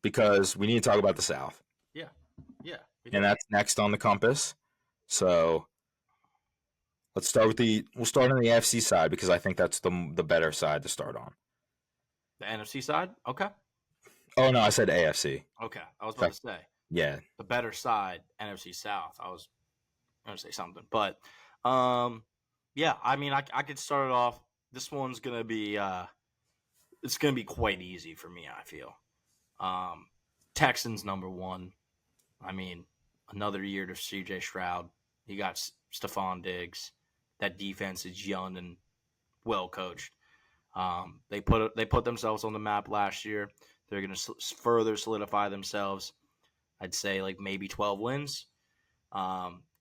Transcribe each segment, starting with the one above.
because we need to talk about the South, Yeah, yeah, we and do. that's next on the compass. So we'll start on the AFC side because I think that's the better side to start on. The NFC side. Okay, Oh no, I said AFC. okay. I was about to say Yeah, the better side, NFC South. I was going to say something, but um, yeah. I mean, I could start it off. This one's gonna be it's gonna be quite easy for me. I feel Texans number one. I mean, another year to CJ Stroud. You got Stephon Diggs. That defense is young and well coached. They put themselves on the map last year. They're going to further solidify themselves. I'd say like maybe 12 wins.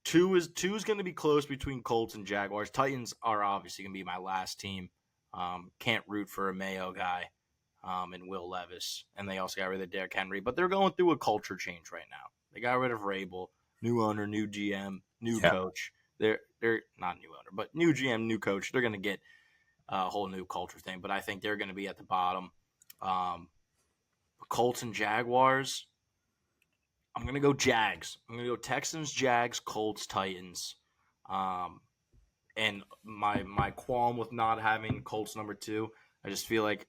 Two is going to be close between Colts and Jaguars. Titans are obviously going to be my last team. Can't root for a Mayo guy and Will Levis, and they also got rid of Derrick Henry. But they're going through a culture change right now. They got rid of Rabel, new owner, new GM, new yeah, coach. They're not new owner, but new GM, new coach. They're going to get a whole new culture thing. But I think they're going to be at the bottom. Um, Colts and Jaguars. I'm going to go Jags. I'm going to go Texans, Jags, Colts, Titans. Um, and my qualm with not having Colts number two, I just feel like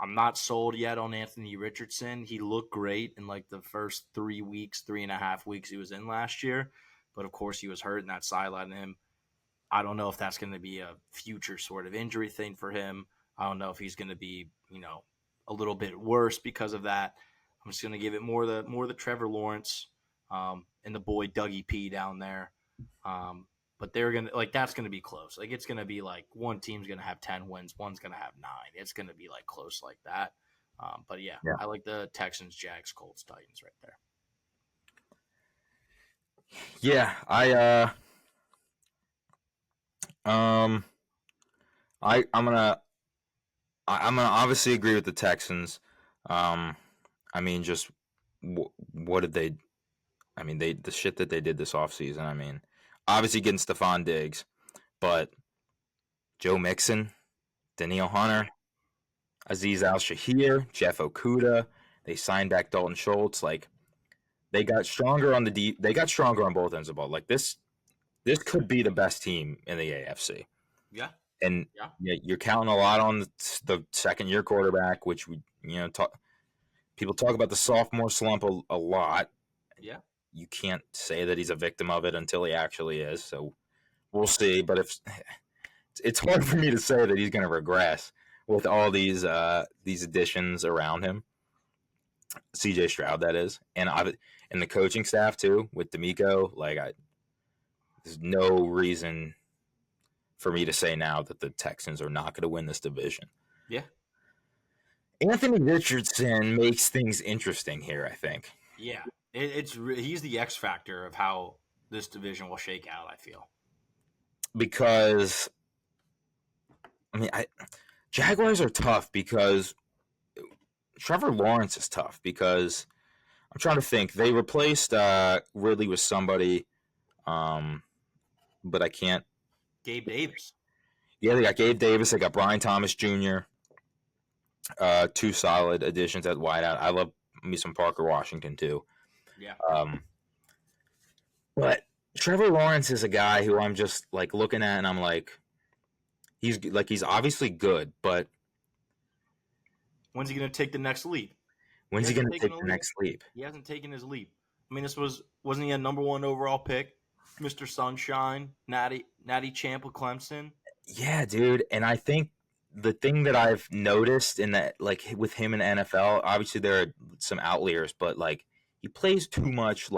I'm not sold yet on Anthony Richardson. He looked great in like the first 3 weeks, 3.5 weeks he was in last year. But of course, he was hurt and that sidelined him. I don't know if that's going to be a future sort of injury thing for him. I don't know if he's going to be, a little bit worse because of that. I'm just going to give it more the Trevor Lawrence and the boy Dougie P down there. But they're gonna that's gonna be close. Like it's gonna be like one team's gonna have 10 wins, one's gonna have 9. It's gonna be like close like that. But yeah, yeah, I like the Texans, Jags, Colts, Titans right there. yeah. Um, I'm gonna I'm gonna obviously agree with the Texans. Um, I mean, just what did they? I mean, the shit that they did this offseason. I mean, obviously getting Stephon Diggs, but Joe Mixon, Danielle Hunter, Aziz Al Shahir, Jeff Okuda. They signed back Dalton Schultz. Like they got stronger on the deep. They got stronger on both ends of the ball. Like this could be the best team in the AFC. Yeah, And yeah, yeah, you're counting a lot on the second year quarterback, which we people talk about the sophomore slump a lot. yeah. You can't say that he's a victim of it until he actually is. So we'll see. But if it's hard for me to say that he's going to regress with all these additions around him. CJ Stroud, that is, and the coaching staff too with D'Amico. There's no reason for me to say now that the Texans are not going to win this division. Yeah, Anthony Richardson makes things interesting here, I think, yeah. He's the X factor of how this division will shake out. I feel. because I mean, Jaguars are tough because Trevor Lawrence is tough because I'm trying to think. They replaced Ridley with somebody, um, but I can't. Gabe Davis. Yeah, they got Gabe Davis. They got Brian Thomas Jr. Two solid additions at wideout. I love me some Parker Washington too. Yeah, Um, but Trevor Lawrence is a guy who I'm just like looking at, and I'm like, he's obviously good, but when's he going to take the next leap? He when's he hasn't going to taken take a the leap. next leap? He hasn't taken his leap. I mean, this wasn't he a number one overall pick, Mister Sunshine, Natty Champ with Clemson. Yeah, dude. And I think the thing that I've noticed in that, like with him in the NFL, obviously there are some outliers, but like he plays too much,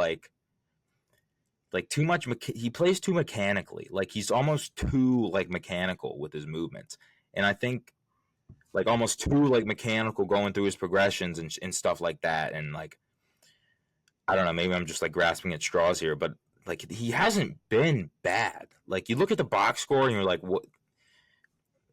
too much. He plays too mechanically. Like he's almost too like mechanical with his movements, and I think like almost too like mechanical going through his progressions and stuff like that. And like I don't know, maybe I'm just like grasping at straws here, but like he hasn't been bad. Like you look at the box score and you're like, what?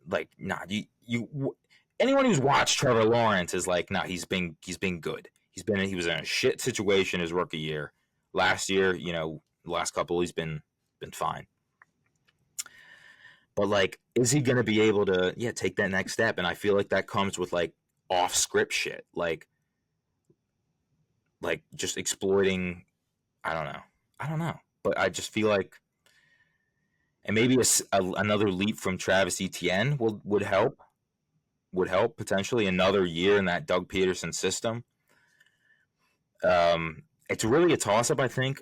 Like nah, you anyone who's watched Trevor Lawrence is like nah, he's been good. He was in a shit situation his rookie year. Last year, the last couple he's been fine. But like, is he gonna be able to take that next step? And I feel like that comes with like off script shit. Like like just exploiting. I don't know, but I just feel like, and maybe another leap from Travis Etienne would help potentially another year in that Doug Peterson system. It's really a toss up, I think,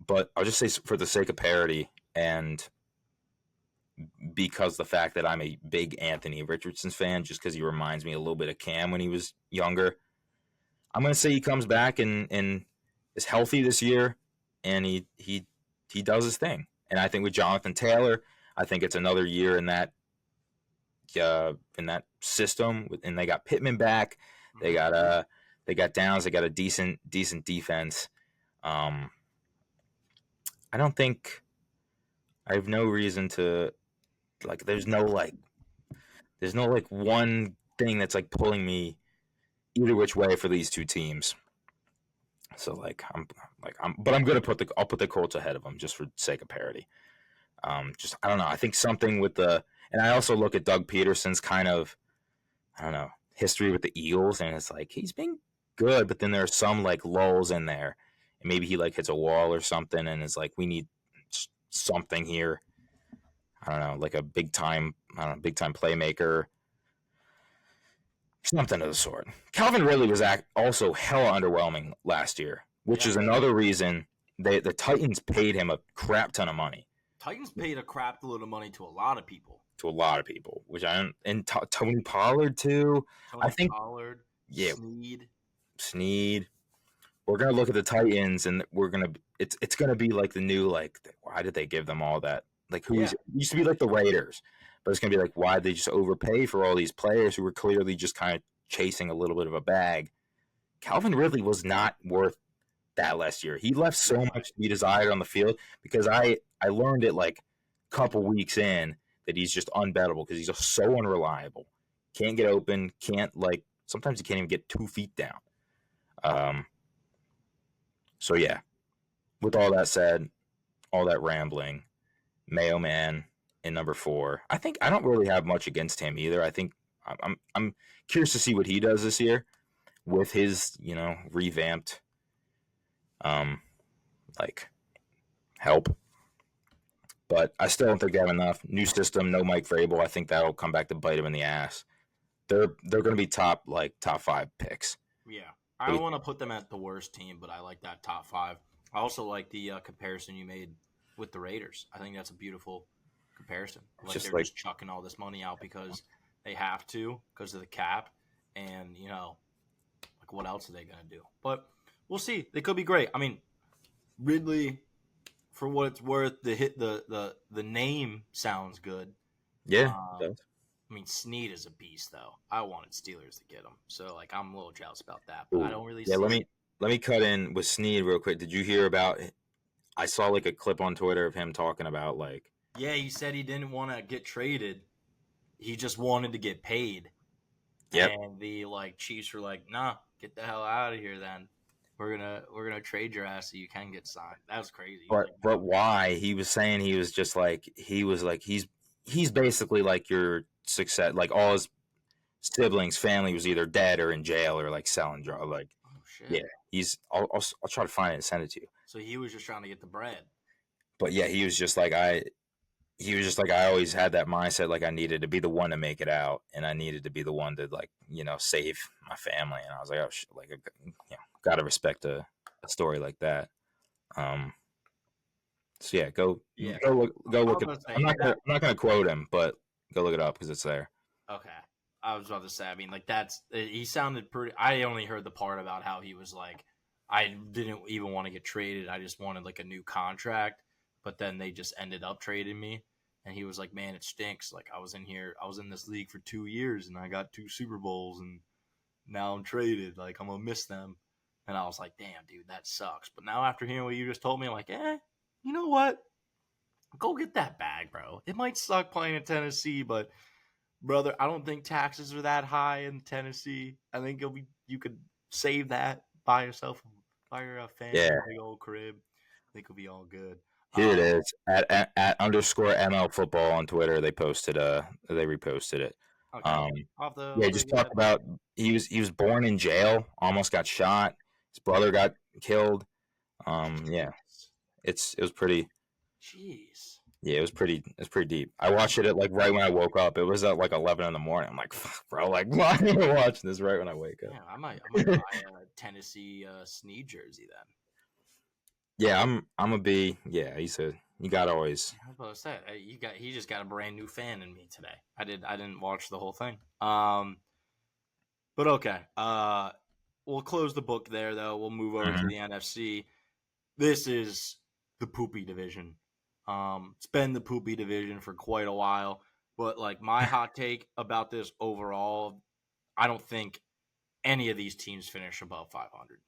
but I'll just say for the sake of parity and because the fact that I'm a big Anthony Richardson fan, just because he reminds me a little bit of Cam when he was younger. I'm gonna say he comes back and is healthy this year, and he does his thing. And I think with Jonathan Taylor, I think it's another year in that system. And they got Pittman back. They got Downs. They got a decent defense. I don't think I have no reason to like. There's no like one thing that's like pulling me either which way for these two teams. So but I'm gonna I'll put the Colts ahead of them just for sake of parity. Just I don't know. I think something with and I also look at Doug Peterson's kind of, I don't know, history with the Eagles, and it's like he's been good, but then there are some like lulls in there, and maybe he like hits a wall or something, and it's like we need something here. I don't know, like a big time playmaker, something of the sort. Calvin Ridley was also hella underwhelming last year, which is another reason the Titans paid him a crap ton of money. Titans paid a crap load of money to a lot of people. Which and Tony Pollard too. I think Pollard, yeah, Snead. We're gonna look at the Titans, and it's gonna be like the new like why did they give them all that? Like it used to be like the Raiders, but it's gonna be like why did they just overpay for all these players who were clearly just kind of chasing a little bit of a bag. Calvin Ridley was not worth that last year. He left so much to be desired on the field because I learned it like a couple weeks in that he's just unbettable because he's just so unreliable. Can't get open. Sometimes he can't even get 2 feet down. So yeah, with all that said, all that rambling, Mayo Man in number 4. I think I don't really have much against him either. I think I'm curious to see what he does this year with his revamped help. But I still don't think they have enough. New system, no Mike Vrabel. I think that'll come back to bite him in the ass. They're going to be top 5 picks. Yeah, I don't want to put them at the worst team, but I like that top 5. I also like the comparison you made with the Raiders. I think that's a beautiful comparison. Like they're just chucking all this money out because they have to because of the cap, and like what else are they going to do? But we'll see. They could be great. I mean, Ridley, for what it's worth, the name sounds good. Yeah. I mean, Snead is a beast, though. I wanted Steelers to get him, so I'm a little jealous about that. But I don't really. Yeah, let me cut in with Snead real quick. Did you hear about? I saw a clip on Twitter of him talking about Yeah, he said he didn't want to get traded. He just wanted to get paid. Yep. And the Chiefs were like, "Nah, get the hell out of here, then. We're gonna trade your ass so you can get signed." That was crazy. But why? He was saying he was just he's basically like your success. Like all his siblings, family was either dead or in jail or selling drugs. Oh shit. Yeah, he's. I'll try to find it and send it to you. So he was just trying to get the bread. But yeah, he was just like I always had that mindset I needed to be the one to make it out, and I needed to be the one to save my family. And I was like, oh shit, gotta respect a story like that. So yeah, go look at. I'm not gonna quote him, but go look it up because it's there. Okay, I was about to say. I mean, he sounded pretty. I only heard the part about how he was I didn't even want to get traded. I just wanted a new contract. But then they just ended up trading me, and he was like, "Man, it stinks. I was in this league for 2 years, and I got 2 Super Bowls, and now I'm traded. I'm gonna miss them." And I was like, "Damn, dude, that sucks." But now after hearing what you just told me, I'm like, you know what? Go get that bag, bro. It might suck playing in Tennessee, but brother, I don't think taxes are that high in Tennessee. I think you could save that by yourself, by your family, big old crib. I think it'll be all good. Here it is at _ML football on Twitter. They reposted it. Okay. Just talk about he was born in jail, almost got shot. His brother got killed. Yeah, it was pretty. Jeez. Yeah, it was pretty deep. I watched it at like right when I woke up. It was at like 11 in the morning. I'm like, fuck, bro, like why am I watching this right when I wake Yeah, up? I might buy a Tennessee Snead jersey then. Yeah, I'm a B. Yeah, you got to always. I was about to say he just got a brand new fan in me today. I didn't watch the whole thing. But okay. We'll close the book there though. We'll move over to Mhm. the NFC. This is the poopy division. It's been the poopy division for quite a while. But like my hot take about this overall, I don't think any of these teams finish above 500.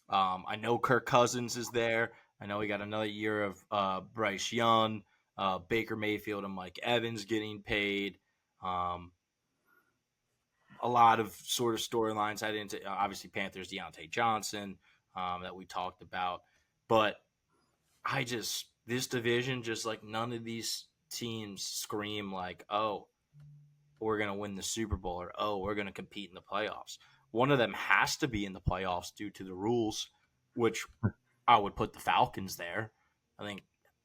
I know Kirk Cousins is there. I know we got another year of Bryce Young, Baker Mayfield, and Mike Evans getting paid. A lot of sort of storylines. I didn't obviously Panthers Deontay Johnson that we talked about, but this division just like none of these teams scream like, oh, we're gonna win the Super Bowl or oh, we're gonna compete in the playoffs. One of them has to be in the playoffs due to the rules, which I would put the Falcons there. I think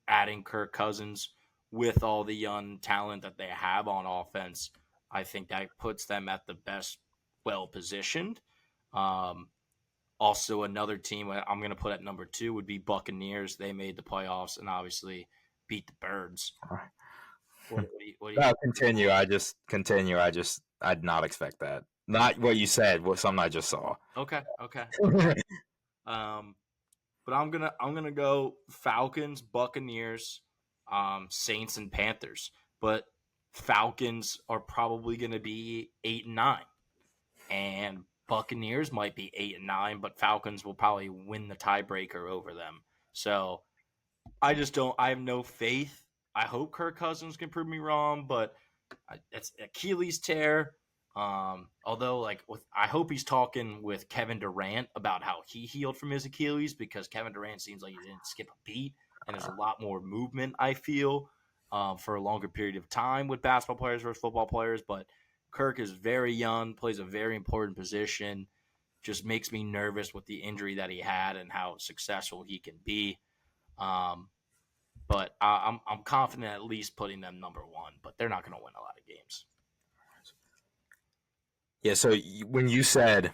adding Kirk Cousins with all the young talent that they have on offense, I think that puts them at the best, well positioned. Um, Also, another team I'm going to put at number 2 would be Buccaneers. They made the playoffs and obviously beat the Birds. What do you No, continue. I just continue. I did not expect that. Not what you said. What something I just saw. Okay. Um, but I'm gonna go Falcons, Buccaneers, Saints, and Panthers. But Falcons are probably gonna be 8-9, and Buccaneers might be 8-9, but Falcons will probably win the tiebreaker over them. So I just don't. I have no faith. I hope Kirk Cousins can prove me wrong, but it's Achilles tear. Although, like, I hope he's talking with Kevin Durant about how he healed from his Achilles because Kevin Durant seems like he didn't skip a beat, and there's a lot more movement. I feel for a longer period of time with basketball players versus football players, but Kirk is very young, plays a very important position. Just makes me nervous with the injury that he had and how successful he can be. Um, but I'm confident at least putting them number 1. But they're not going to win a lot of games. Yeah. So when you said,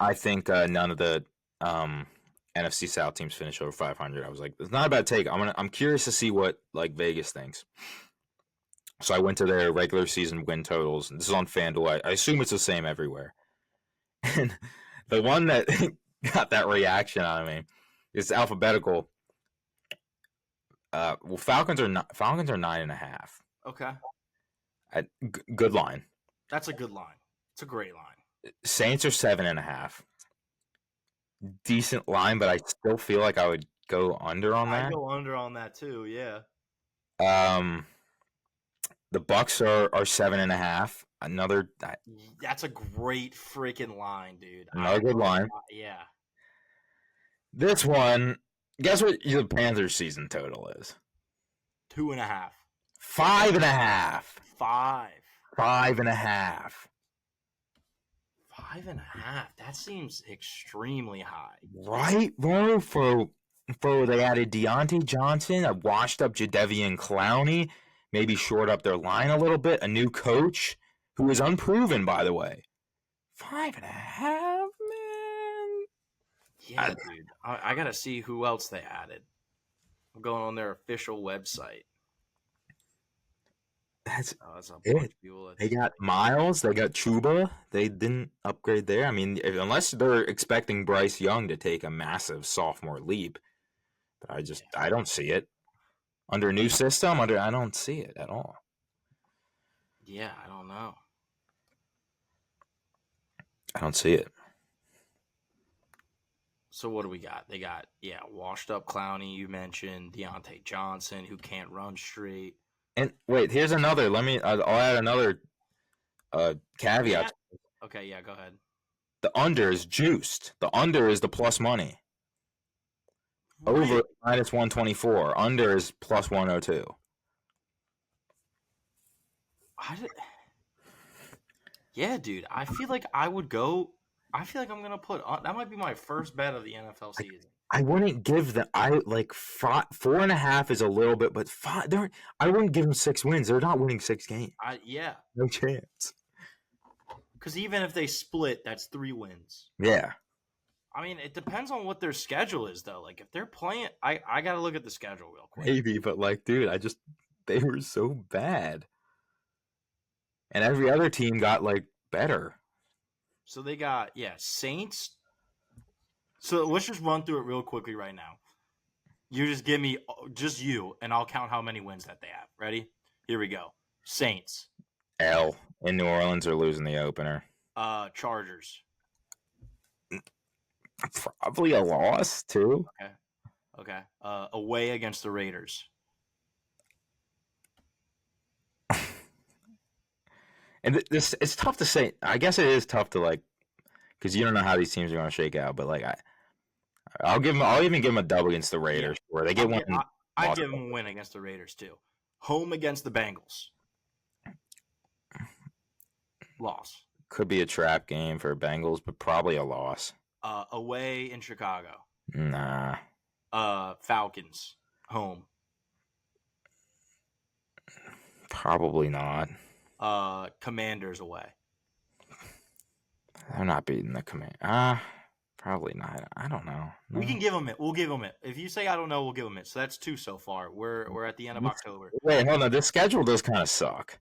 I think none of the NFC South teams finish over 500, I was like, it's not a bad take. I'm curious to see what like Vegas thinks. So I went to their regular season win totals. This is on FanDuel. I assume it's the same everywhere. And the one that got that reaction out of me is alphabetical. Well, Falcons are 9.5. Okay. Good line. That's a good line. It's a great line. Saints are 7.5. Decent line, but I still feel like I would go under on I that. go under on that too. Yeah. The Bucks are 7.5. Another That's a great freaking line, dude. another good line. Yeah. This one, guess what the Panthers season total is? 2.5. 5.5. 5. 5.5. 5.5. That seems extremely high. Right, bro? For they added Deontay Johnson, a washed up Jadeveon Clowney, maybe short up their line a little bit, a new coach who is unproven, by the way. 5.5, man. Yeah, dude. I gotta see who else they added. I'm going on their official website. That's a it. bunch of people They got Miles. They got Chuba. They didn't upgrade there. I mean, unless they're expecting Bryce Young to take a massive sophomore leap, but I don't see it. Under a new system, I don't see it at all. Yeah, I don't know. I don't see it. So what do we got? They got washed up Clowney. You mentioned Deontay Johnson, who can't run straight. And wait, here's another. I'll add another caveat. Okay, yeah, go ahead. The under is juiced. The under is the plus money. Really? Over minus 124. Under is plus 102. Yeah, dude. I feel like I would go I feel like I'm gonna put that might be my first bet of the NFL season. I wouldn't give them. I like 4.5 is a little bit, but five. I wouldn't give them 6 wins. They're not winning 6 games. Yeah, No chance. because even if they split, that's 3 wins. Yeah. I mean, it depends on what their schedule is, though. Like, if they're playing, I got to look at the schedule real quick. Maybe, but like, dude, they were so bad, and every other team got like better. So they got Saints. So let's just run through it real quickly right now. You just give me just you, and I'll count how many wins that they have. Ready? Here we go. Saints. L in New Orleans are losing the opener. Chargers. Probably a loss too. Okay. Away against the Raiders. And this it's tough to say. I guess it is tough to like because you don't know how these teams are going to shake out. But like I'll even give them a dub against the Raiders where they get one. I give them a win against the Raiders too. Home against the Bengals. Loss. Could be a trap game for Bengals, but probably a loss. Away in Chicago. Nah. Falcons. Home. Probably not. Commanders away. They're not beating the Command. Probably not. I don't know. No. We can give them it. We'll give them it. If you say I don't know, we'll give them it. So that's 2 so far. We're at the end of October. Wait, hold on. This schedule does kind of suck.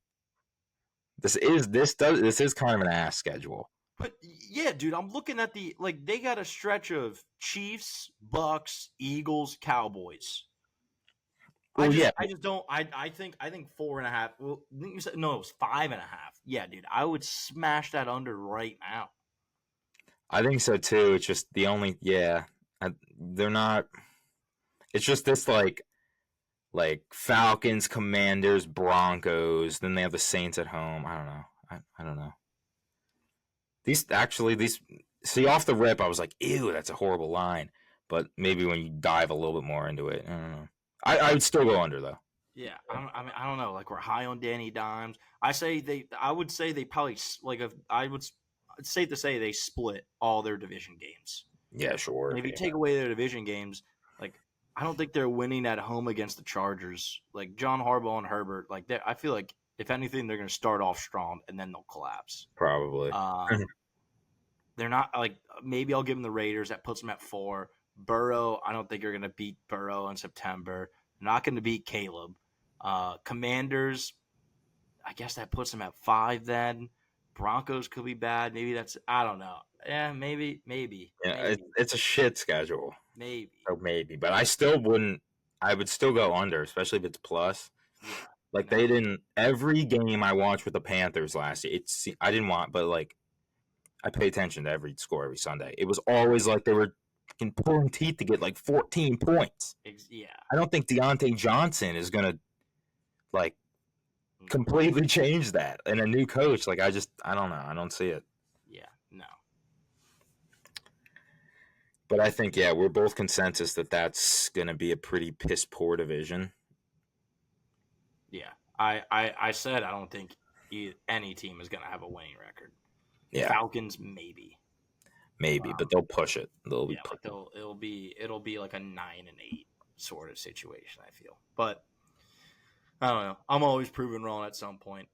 This is kind of an ass schedule. But yeah, dude, I'm looking at they got a stretch of Chiefs, Bucks, Eagles, Cowboys. I just don't. I think 4.5. Well, you said no, it was 5.5. Yeah, dude, I would smash that under right now. I think so too. It's just the only they're not. It's just this like Falcons, Commanders, Broncos. Then they have the Saints at home. I don't know. I don't know. These see off the rip, I was like, ew, that's a horrible line. But maybe when you dive a little bit more into it, I don't know. I would still go under though. Yeah, I don't know. Like we're high on Danny Dimes. I would say they probably it's safe to say they split all their division games. Yeah, sure. And if you take away their division games, like I don't think they're winning at home against the Chargers. Like John Harbaugh and Herbert, like I feel like if anything, they're going to start off strong and then they'll collapse. Probably. They're not like maybe I'll give them the Raiders. That puts them at 4. Burrow, I don't think you're going to beat Burrow in September. They're not going to beat Caleb. Commanders, I guess that puts them at 5 then. Broncos could be bad. Maybe I don't know. Yeah, maybe. Yeah, maybe. It's a shit schedule. Maybe. Oh, maybe. But I still wouldn't. I would still go under, especially if it's plus. Yeah. Like they didn't. Every game I watched with the Panthers last year, I didn't want, but like I pay attention to every score every Sunday. It was always like they were pulling teeth to get like 14 points. Yeah. I don't think Deontay Johnson is gonna like completely change that. And a new coach, like I don't know. I don't see it. Yeah. No. But I think we're both consensus that that's gonna be a pretty piss poor division. Yeah. I said I don't think any team is going to have a winning record. Yeah. Falcons maybe, but they'll push it. They'll be it'll be like a 9-8 sort of situation. I feel, but I don't know. I'm always proven wrong at some point.